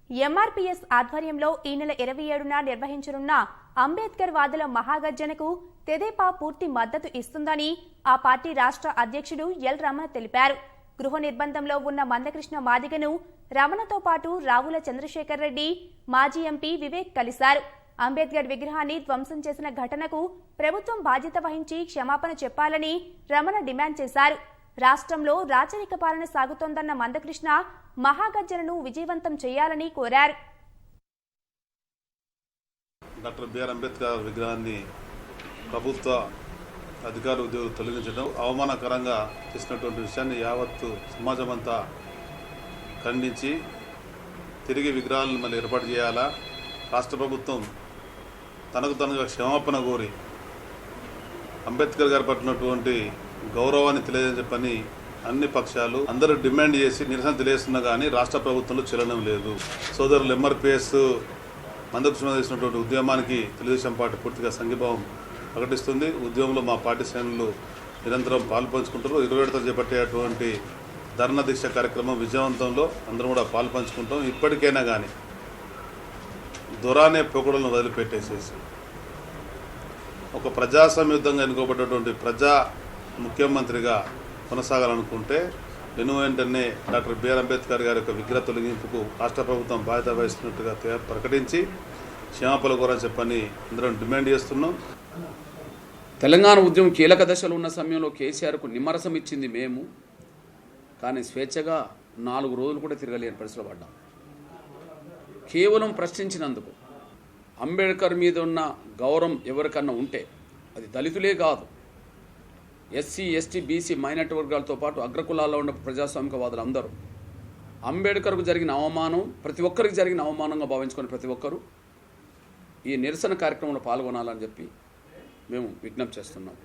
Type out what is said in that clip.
MRPS ఆధ్వర్యంలో ఈ నెల 27న నిర్వహించనున్న అంబేద్కర్ వాదుల మహాగర్జనకు తెదేపా పూర్తి మద్దతు ఇస్తుందని ఆ పార్టీ రాష్ట్ర అధ్యక్షుడు ఎల్ రమణ తెలిపారు. గృహ నిర్బంధంలో ఉన్న మందకృష్ణ మాదిగను రమణతో పాటు రావుల చంద్రశేఖర్ రెడ్డి, మాజీ ఎంపీ వివేక్ కలిశారు. అంబేద్కర్ విగ్రహాన్ని ధ్వంసం చేసిన ఘటనకు ప్రభుత్వం బాధ్యత వహించి క్షమాపణ చెప్పాలని రమణ డిమాండ్ చేశారు. రాష్ట్రంలో రాచరిక పాలన సాగుతోందన్న మందకృష్ణ మహాగర్జనను విజయవంతం చేయాలని కోరారు. డాక్టర్ బిఆర్ అంబేద్కర్ విగ్రహాన్ని ప్రభుత్వ అధికార ఉద్యోగులు తొలగించడం అవమానకరంగా చేసినటువంటి విషయాన్ని యావత్తు సమాజం అంతా ఖండించి తిరిగి విగ్రహాలను మళ్ళీ ఏర్పాటు చేయాలా, రాష్ట్ర ప్రభుత్వం తనగా క్షమాపణ కోరి అంబేద్కర్ గారు పట్టినటువంటి గౌరవాన్ని తెలియజెప్పని అన్ని పక్షాలు అందరూ డిమాండ్ చేసి నిరసన తెలియజేస్తున్నా కానీ రాష్ట్ర ప్రభుత్వంలో చలనం లేదు. సోదరులు ఎంఆర్పీఎస్ మందకృష్ణ చేసినటువంటి ఉద్యమానికి తెలుగుదేశం పార్టీ పూర్తిగా సంఘీభావం ప్రకటిస్తుంది. ఉద్యమంలో మా పార్టీ శ్రేణులు నిరంతరం పాల్పంచుకుంటారు. 27 చేపట్టేటువంటి ధర్నా దీక్ష కార్యక్రమం విజయవంతంలో అందరం కూడా పాల్పంచుకుంటాం. ఇప్పటికైనా కానీ దొరానే పొగడలను వదిలిపెట్టేసేసి ఒక ప్రజాస్వామ్యుద్ధంగా ఎన్నుకోబడ్డటువంటి ప్రజా ముఖ్యమంత్రిగా కొనసాగాలనుకుంటే వెంటనే డాక్టర్ బిఆర్ అంబేద్కర్ గారి యొక్క విగ్రహ తొలగింపుకు రాష్ట్ర ప్రభుత్వం బాధ్యత వహిస్తున్నట్టుగా ప్రకటించి క్షమాపణ కోరని చెప్పని అందరం డిమాండ్ చేస్తున్నాం. తెలంగాణ ఉద్యమం కీలక దశలో ఉన్న సమయంలో కేసీఆర్కు నిమ్మరసం ఇచ్చింది మేము, కానీ స్వేచ్ఛగా 4 రోజులు కూడా తిరగలేని పరిస్థితిలో పడ్డాం. కేవలం ప్రశ్నించినందుకు అంబేద్కర్ మీద ఉన్న గౌరవం ఎవరికన్నా ఉంటే అది దళితులే కాదు, ఎస్సీ, ఎస్టీ, బీసీ, మైనార్టీ వర్గాలతో పాటు అగ్రకులాల్లో ఉన్న ప్రజాస్వామికవాదులు అందరూ అంబేద్కర్కు జరిగిన అవమానం ప్రతి ఒక్కరికి జరిగిన అవమానంగా భావించుకొని ప్రతి ఒక్కరూ ఈ నిరసన కార్యక్రమంలో పాల్గొనాలని చెప్పి మేము విజ్ఞప్తి చేస్తున్నాం.